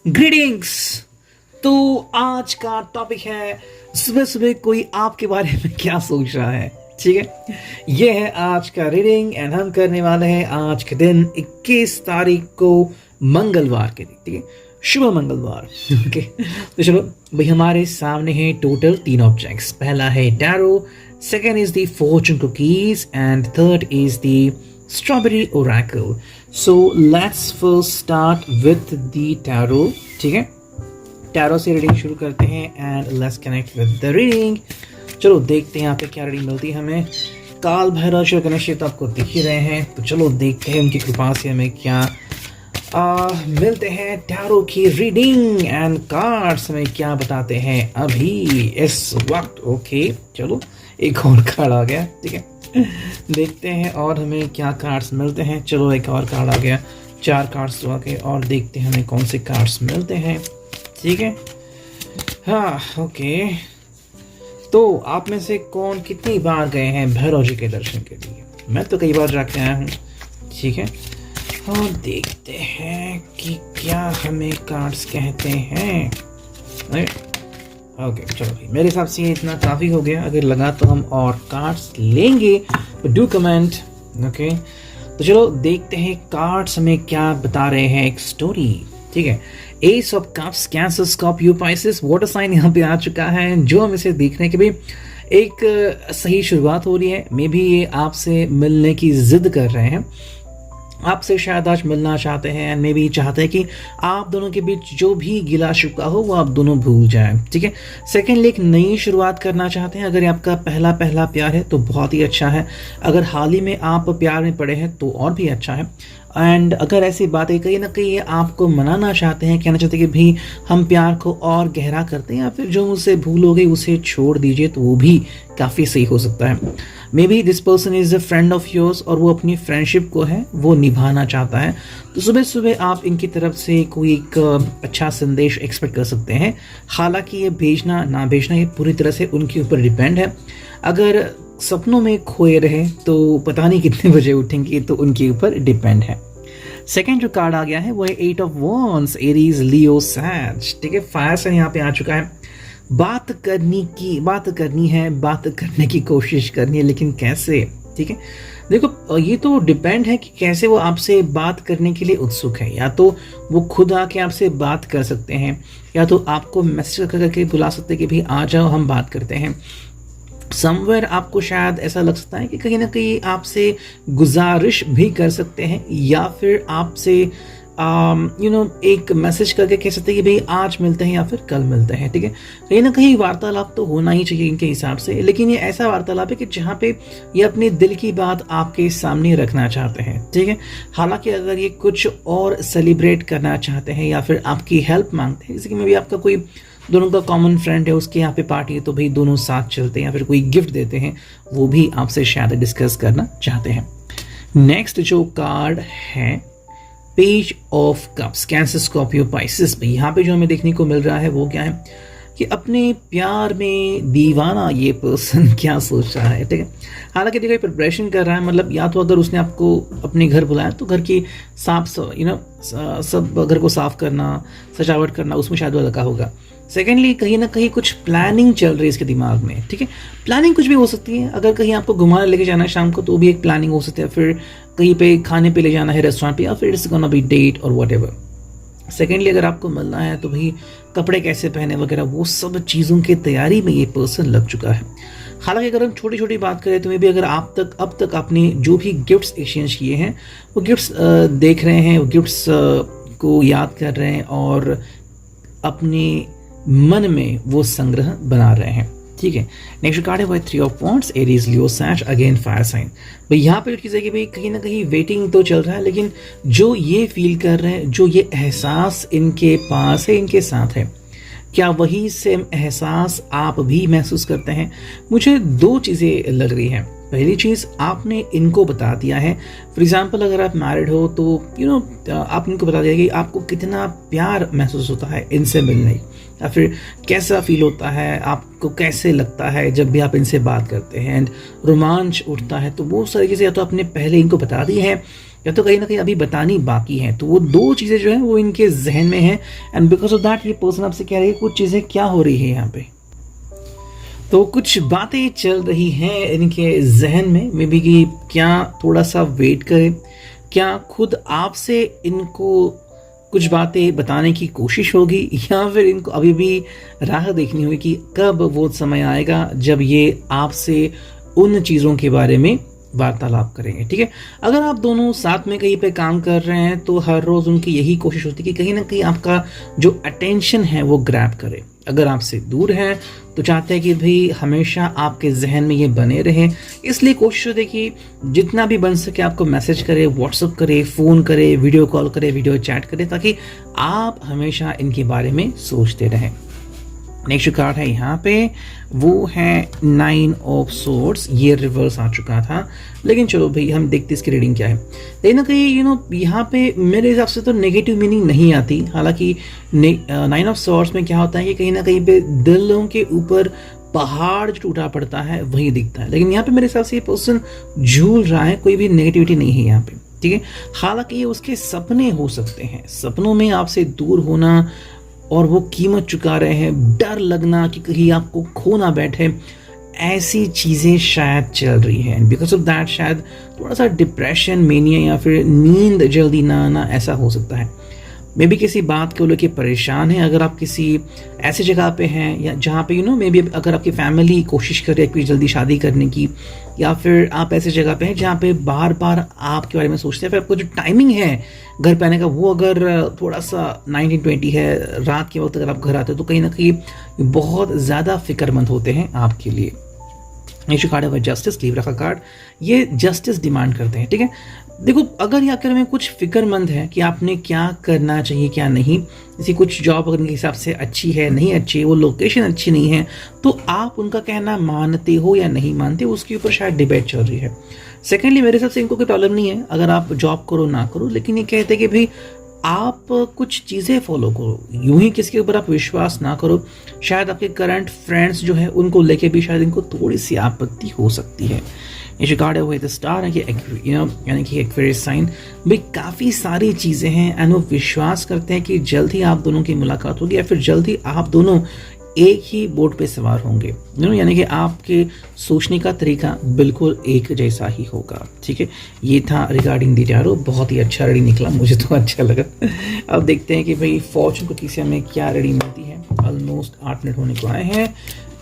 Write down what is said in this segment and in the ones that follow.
Greetings. तो आज का टॉपिक है सुबह सुबह कोई आपके बारे में क्या सोच रहा है। ठीक है, ये है आज का रीडिंग एंड हम करने वाले हैं आज के दिन 21 तारीख को मंगलवार के दिन। ठीक है, शुभ मंगलवार। ओके, तो चलो भाई, हमारे सामने है टोटल 3 ऑब्जेक्ट्स। पहला है tarot, second is the Fortune cookies and third is the strawberry Oracle. So let's first start with the tarot. ठीक है, टैरो से रीडिंग शुरू करते हैं and let's connect with the reading. चलो देखते हैं यहाँ पे क्या रीडिंग मिलती है हमें। काल भैरव शिव गणेश तो आपको दिख ही रहे हैं, तो चलो देखते हैं उनकी कृपा से हमें क्या मिलते हैं। टैरो की रीडिंग एंड कार्ड्स हमें क्या बताते हैं अभी इस वक्त। ओके, चलो एक और कार्ड आ गया। ठीक है, देखते हैं और हमें क्या कार्ड्स मिलते हैं। चलो एक और कार्ड आ गया, 4 कार्ड्स तो आ गए और देखते हैं हमें कौन से कार्ड्स मिलते हैं। ठीक है, हाँ ओके। तो आप में से कौन कितनी बार गए हैं भैरव जी के दर्शन के लिए? मैं तो कई बार जाके आया हूँ। ठीक है, और देखते हैं कि क्या हमें कार्ड्स कहते हैं। ओके चलो भाई, मेरे हिसाब से इतना काफ़ी हो गया। अगर लगा तो हम और कार्ड्स लेंगे, तो डू कमेंट। ओके, तो चलो देखते हैं कार्ड्स हमें क्या बता रहे हैं। एक स्टोरी। ठीक है, ace of cups, cancer, Scorpio, Pisces, water sign यहाँ पे आ चुका है, जो हम इसे देख रहे हैं कि भाई एक सही शुरुआत हो रही है। मे भी ये आपसे मिलने की जिद कर रहे हैं, आपसे शायद आज मिलना चाहते हैं एंड मे भी चाहते हैं कि आप दोनों के बीच जो भी गिला शिकवा हो वो आप दोनों भूल जाएं। ठीक है, सेकेंडली एक नई शुरुआत करना चाहते हैं। अगर आपका पहला प्यार है तो बहुत ही अच्छा है। अगर हाल ही में आप प्यार में पड़े हैं तो और भी अच्छा है। एंड अगर ऐसी बातें कहीं ना कहीं आपको मनाना चाहते हैं, कहना चाहते हैं कि भाई हम प्यार को और गहरा करते हैं या फिर जो मुझसे भूल हो गई उसे छोड़ दीजिए, तो वो भी काफ़ी सही हो सकता है। May be this person is a friend of yours और वो अपनी फ्रेंडशिप को है वो निभाना चाहता है। तो सुबह सुबह आप इनकी तरफ से कोई एक अच्छा संदेश एक्सपेक्ट कर सकते हैं। हालांकि ये भेजना ना भेजना ये पूरी तरह से उनके ऊपर डिपेंड है। अगर सपनों में खोए रहे तो पता नहीं कितने बजे उठेंगे, तो उनके ऊपर डिपेंड है। सेकेंड जो कार्ड आ गया है वो है 8 ऑफ वॉन्ड्स, एरीज, लियो, सैज। ठीक है, फायर साइन यहाँ पे आ चुका है। बात करने की कोशिश करनी है, लेकिन कैसे? ठीक है, देखो ये तो डिपेंड है कि कैसे वो आपसे बात करने के लिए उत्सुक है। या तो वो खुद आके आपसे बात कर सकते हैं, या तो आपको मैसेज करके बुला सकते हैं कि भाई आ जाओ हम बात करते हैं। समवेयर आपको शायद ऐसा लग सकता है कि कहीं ना कहीं आपसे गुजारिश भी कर सकते हैं, या फिर आपसे एक मैसेज करके कह सकते हैं कि भाई आज मिलते हैं या फिर कल मिलते हैं। ठीक है, कहीं ना कहीं वार्तालाप तो होना ही चाहिए इनके हिसाब से, लेकिन ये ऐसा वार्तालाप है कि जहाँ पे ये अपने दिल की बात आपके सामने रखना चाहते हैं। ठीक है, हालांकि अगर ये कुछ और सेलिब्रेट करना चाहते हैं या फिर आपकी हेल्प मांगते हैं, जैसे कि मे भी आपका कोई दोनों का कॉमन फ्रेंड है, उसके यहाँ पे पार्टी है, तो भाई दोनों साथ चलते हैं या फिर कोई गिफ्ट देते हैं, वो भी आपसे शायद डिस्कस करना चाहते हैं। नेक्स्ट जो कार्ड है page of cups, cancer, Scorpio, Pisces. भाई यहाँ पे जो हमें देखने को मिल रहा है वो क्या है कि अपने प्यार में दीवाना ये पर्सन क्या सोच रहा है। ठीक है, हालांकि देखो प्रिपरेशन कर रहा है, मतलब या तो अगर उसने आपको अपने घर बुलाया तो घर की सब घर को साफ करना, सजावट करना, उसमें शायद वो लगा होगा। सेकेंडली कहीं ना कहीं कुछ प्लानिंग चल रही है इसके दिमाग में। ठीक है, प्लानिंग कुछ भी हो सकती है। अगर कहीं आपको घुमाने लेके जाना है शाम को तो भी एक प्लानिंग हो सकती है, फिर कहीं पे खाने पे ले जाना है रेस्टोरेंट पे, या फिर इट्स गोना बी डेट और व्हाटएवर। सेकेंडली अगर आपको मिलना है तो भाई कपड़े कैसे पहने वगैरह वो सब चीज़ों की तैयारी में ये पर्सन लग चुका है। हालांकि अगर हम छोटी छोटी बात करें तो मे भी अगर अब तक आपने जो भी गिफ्ट्स एक्सचेंज किए हैं वो गिफ्ट्स देख रहे हैं, वो गिफ्ट्स को याद कर रहे हैं और अपने मन में वो संग्रह बना रहे हैं। ठीक है, नेक्स्ट कार्ड है वो 3 ऑफ वॉन्ड्स, एरीज, लियो, सैज, अगेन फायर साइन। भाई यहाँ पे जो चीज़ है कि भाई कहीं ना कहीं वेटिंग तो चल रहा है, लेकिन जो ये फील कर रहे हैं, जो ये एहसास इनके पास है, इनके साथ है, क्या वही सेम एहसास आप भी महसूस करते हैं? मुझे 2 चीज़ें लग रही हैं। पहली चीज़, आपने इनको बता दिया है। फॉर एग्जाम्पल अगर आप मैरिड हो तो आप इनको बता दिया कि आपको कितना प्यार महसूस होता है इनसे मिलने, या फिर कैसा फील होता है, आपको कैसे लगता है जब भी आप इनसे बात करते हैं एंड रोमांच उठता है। तो वो सारी चीज़ें या तो आपने पहले इनको बता दी है, या तो कहीं ना कहीं अभी बतानी बाकी है। तो वो दो चीज़ें जो है वो इनके जहन में है, एंड बिकॉज ऑफ दैट ये पर्सन आपसे कह रही है कुछ चीज़ें क्या हो रही है यहाँ पे। तो कुछ बातें चल रही हैं इनके जहन में, मे बी कि क्या थोड़ा सा वेट करें, क्या खुद आपसे इनको कुछ बातें बताने की कोशिश होगी, या फिर इनको अभी भी राह देखनी होगी कि कब वो समय आएगा जब ये आपसे उन चीज़ों के बारे में वार्तालाप करेंगे। ठीक है, अगर आप दोनों साथ में कहीं पे काम कर रहे हैं तो हर रोज़ उनकी यही कोशिश होती है कि कहीं ना कहीं आपका जो अटेंशन है वो ग्रैब करे। अगर आपसे दूर हैं तो चाहते हैं कि भाई हमेशा आपके जहन में ये बने रहे, इसलिए कोशिश होती है कि जितना भी बन सके आपको मैसेज करे, व्हाट्सअप करे, फ़ोन करे, वीडियो कॉल करे, वीडियो चैट करे, ताकि आप हमेशा इनके बारे में सोचते रहें। नेक्स्ट जो कार्ड है यहाँ पे वो है 9 ऑफ सोर्ड्स, ये रिवर्स आ चुका था, लेकिन चलो भाई हम देखते इसकी रीडिंग क्या है। कहीं ना कहीं यहाँ पे मेरे हिसाब से तो नेगेटिव मीनिंग नहीं आती। हालांकि 9 ऑफ सोर्ड्स में क्या होता है कि कहीं ना कहीं पे दिलों के ऊपर पहाड़ जो टूटा पड़ता है वही दिखता है, लेकिन यहाँ पे मेरे हिसाब से ये पर्सन झूल रहा है, कोई भी नेगेटिविटी नहीं है यहाँ पे। ठीक है, हालांकि ये उसके सपने हो सकते हैं, सपनों में आपसे दूर होना और वो कीमत चुका रहे हैं, डर लगना कि कहीं आपको खो ना बैठे, ऐसी चीज़ें शायद चल रही हैं। बिकॉज ऑफ दैट शायद थोड़ा सा डिप्रेशन, मेनिया या फिर नींद जल्दी ना आना ऐसा हो सकता है। मे बी किसी बात को लेकर परेशान है। अगर आप किसी ऐसी जगह पे हैं या जहाँ पे मे बी अगर आपकी फैमिली कोशिश कर रही है कोई जल्दी शादी करने की, या फिर आप ऐसी जगह पे हैं जहाँ पे बार बार आपके बारे में सोचते हैं, फिर आपको जो टाइमिंग है घर पे आने का वो अगर थोड़ा सा 19-20 है, रात के वक्त अगर आप घर आते हो तो कहीं ना कहीं बहुत ज़्यादा फिक्रमंद होते हैं आपके लिए। नेक्स्ट कार्ड है जस्टिस, लीब्रा का कार्ड, ये जस्टिस डिमांड करते हैं। ठीक है, देखो अगर ये आपके में कुछ फिक्रमंद है कि आपने क्या करना चाहिए क्या नहीं, जैसे कुछ जॉब अगर उनके हिसाब से अच्छी है नहीं अच्छी है, वो लोकेशन अच्छी नहीं है, तो आप उनका कहना मानते हो या नहीं मानते, उसके ऊपर शायद डिबेट चल रही है। सेकेंडली मेरे हिसाब से इनको कोई प्रॉब्लम नहीं है अगर आप जॉब करो ना करो, लेकिन ये कहते हैं कि भाई आप कुछ चीज़ें फॉलो करो, यूं ही किसके ऊपर आप विश्वास ना करो। शायद आपके करंट फ्रेंड्स जो है उनको लेके भी शायद इनको थोड़ी सी आपत्ति हो सकती है। ये कार्ड है वो द स्टार है कि यानी कि एक्वेरियस साइन, भाई काफ़ी सारी चीज़ें हैं एंड वो विश्वास करते हैं कि जल्द ही आप दोनों की मुलाकात होगी या फिर जल्द ही आप दोनों एक ही बोट पे सवार होंगे। यानी कि आपके सोचने का तरीका बिल्कुल एक जैसा ही होगा। ठीक है, ये था रिगार्डिंग दी टैरो, बहुत ही अच्छा रीडिंग निकला, मुझे तो अच्छा लगा। अब देखते हैं कि भाई फॉर्चून को किसी हमें क्या रीडिंग मिलती है। ऑलमोस्ट 8 मिनट होने को आए हैं।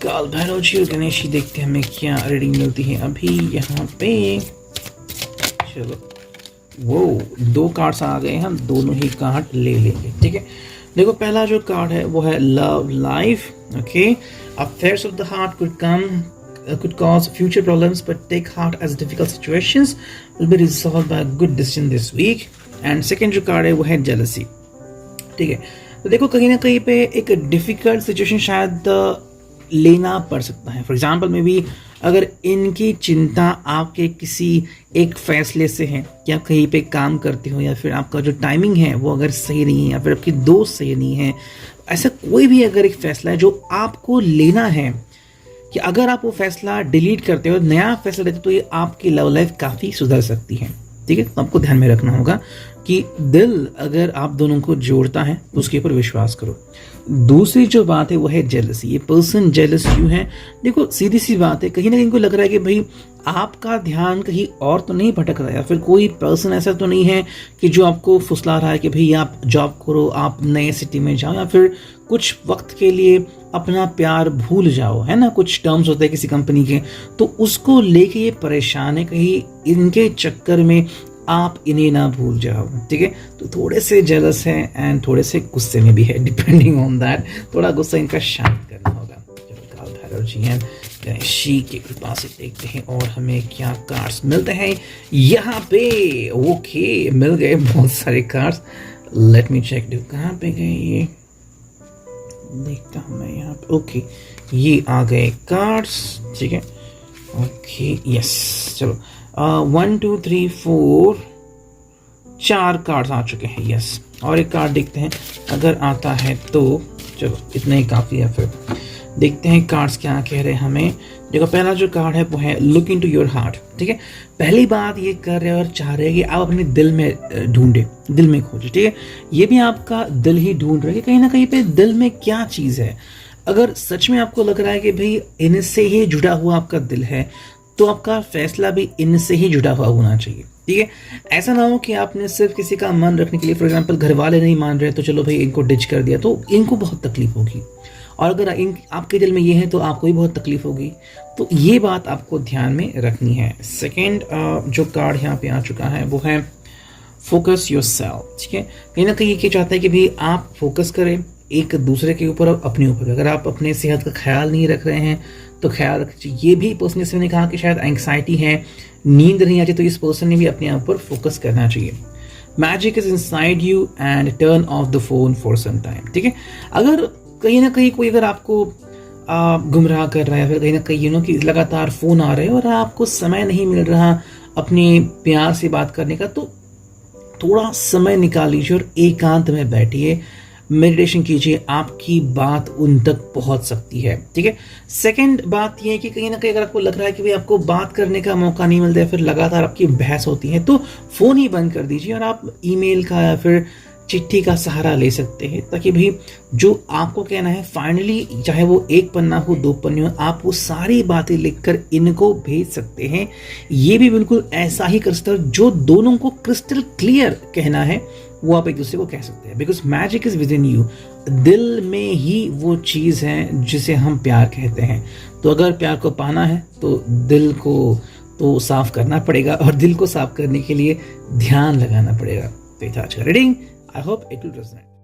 काल भैरव जी और गणेश जी देखते हैं हमें क्या रीडिंग मिलती है अभी यहाँ पे। चलो वो 2 कार्ड्स आ गए, हम दोनों ही कार्ड ले लेंगे। ठीक है, देखो पहला जो कार्ड है वो है love life. Okay, affairs of the heart could cause future problems, but take heart as difficult situations will be resolved by a good decision this week. And second जो कार्ड है वो है jealousy। ठीक है, तो देखो कहीं ना कहीं पे एक डिफिकल्ट सिचुएशन शायद लेना पड़ सकता है। फॉर एग्जाम्पल में भी अगर इनकी चिंता आपके किसी एक फैसले से है कि आप कहीं पे काम करते हो या फिर आपका जो टाइमिंग है वो अगर सही नहीं है या फिर आपकी दोस्त सही नहीं है, ऐसा कोई भी अगर एक फैसला है जो आपको लेना है कि अगर आप वो फैसला डिलीट करते हो नया फैसला लेते हो तो ये आपकी लव लाइफ काफ़ी सुधर सकती है। ठीक है, तो आपको ध्यान में रखना होगा कि दिल अगर आप दोनों को जोड़ता है तो उसके ऊपर विश्वास करो। दूसरी जो बात है वो है जेलसी। ये पर्सन जेलस क्यों है? देखो सीधी सी बात है, कहीं ना कहीं इनको लग रहा है कि भाई आपका ध्यान कहीं और तो नहीं भटक रहा है, या फिर कोई पर्सन ऐसा तो नहीं है कि जो आपको फुसला रहा है कि भाई आप जॉब करो, आप नए सिटी में जाओ, या फिर कुछ वक्त के लिए अपना प्यार भूल जाओ, है ना, कुछ टर्म्स होते हैं किसी कंपनी के, तो उसको लेके ये परेशान है कहीं इनके चक्कर में आप इन्हें ना भूल जाओ। ठीक है, तो थोड़े से जेलस है एंड थोड़े से गुस्से में भी है, डिपेंडिंग ऑन दैट। थोड़ा गुस्सा इनका शांत करना होगा। चलो काल भैरव जी हैं, गणेश जी की कृपा से देखते हैं और हमें क्या कार्ड्स मिलते हैं यहाँ पे। ओके, मिल गए बहुत सारे कार्ड्स। लेट मी चेक, कहाँ पे गए ये, देखता हूँ मैं यहाँ पे। ओके, ये आ गए कार्ड्स। ठीक है, ओके यस, चलो 1 2 3 4 4 कार्ड्स आ चुके हैं। यस, और एक कार्ड देखते हैं अगर आता है तो। चलो इतना ही काफ़ी है फिर। देखते हैं कार्ड्स क्या कह रहे हैं हमें। देखो पहला जो कार्ड है वो है लुक इनटू योर हार्ट। ठीक है, पहली बात ये कर रहे हैं और चाह रहे हैं कि आप अपने दिल में ढूंढे, दिल में खोजे। ठीक है, ये भी आपका दिल ही ढूंढ रहा है कि कहीं ना कहीं पे दिल में क्या चीज़ है। अगर सच में आपको लग रहा है कि भाई इनसे ही जुड़ा हुआ आपका दिल है, तो आपका फैसला भी इनसे ही जुड़ा हुआ होना चाहिए। ठीक है, ऐसा ना हो कि आपने सिर्फ किसी का मन रखने के लिए, फॉर एग्जांपल घर वाले नहीं मान रहे तो चलो भाई इनको डिच कर दिया, तो इनको बहुत तकलीफ होगी, और अगर आपके दिल में ये है तो आपको भी बहुत तकलीफ होगी। तो ये बात आपको ध्यान में रखनी है। सेकेंड जो कार्ड यहाँ पे आ चुका है वो है फोकस योर सेल्फ। ठीक है, कहीं ना कहीं ये चाहता है कि भाई आप फोकस करें एक दूसरे के ऊपर और अपने ऊपर। अगर आप अपने सेहत का ख्याल नहीं रख रहे हैं तो ख्याल रखिए। ये भी पर्सन जैसे मैंने कहा कि शायद एंग्जाइटी है, नींद नहीं आती, तो इस पर्सन ने भी अपने आप पर फोकस करना चाहिए। Magic is inside you and turn off the phone for some time. ठीक है, अगर कहीं ना कहीं कोई अगर आपको गुमराह कर रहा है, फिर कहीं ना कहीं कि लगातार फोन आ रहे हैं और आपको समय नहीं मिल रहा अपने प्यार से बात करने का, तो थोड़ा समय निकाल लीजिए और एकांत में बैठिए, मेडिटेशन कीजिए, आपकी बात उन तक पहुंच सकती है। ठीक है, सेकंड बात यह है कि कहीं ना कहीं अगर आपको लग रहा है कि भाई आपको बात करने का मौका नहीं मिलता है, फिर लगातार आपकी बहस होती है, तो फोन ही बंद कर दीजिए और आप ईमेल का या फिर चिट्ठी का सहारा ले सकते हैं, ताकि भाई जो आपको कहना है फाइनली, चाहे वो एक पन्ना हो 2 पन्ने हो, आप वो सारी बातें लिखकर इनको भेज सकते हैं। ये भी बिल्कुल ऐसा ही कर सकते हैं, जो दोनों को क्रिस्टल क्लियर कहना है वो आप एक दूसरे को कह सकते हैं। Because magic is with in you, दिल में ही वो चीज़ है जिसे हम प्यार कहते हैं। तो अगर प्यार को पाना है तो दिल को तो साफ करना पड़ेगा, और दिल को साफ करने के लिए ध्यान लगाना पड़ेगा। तो ये था आज का reading. I hope it will resonate.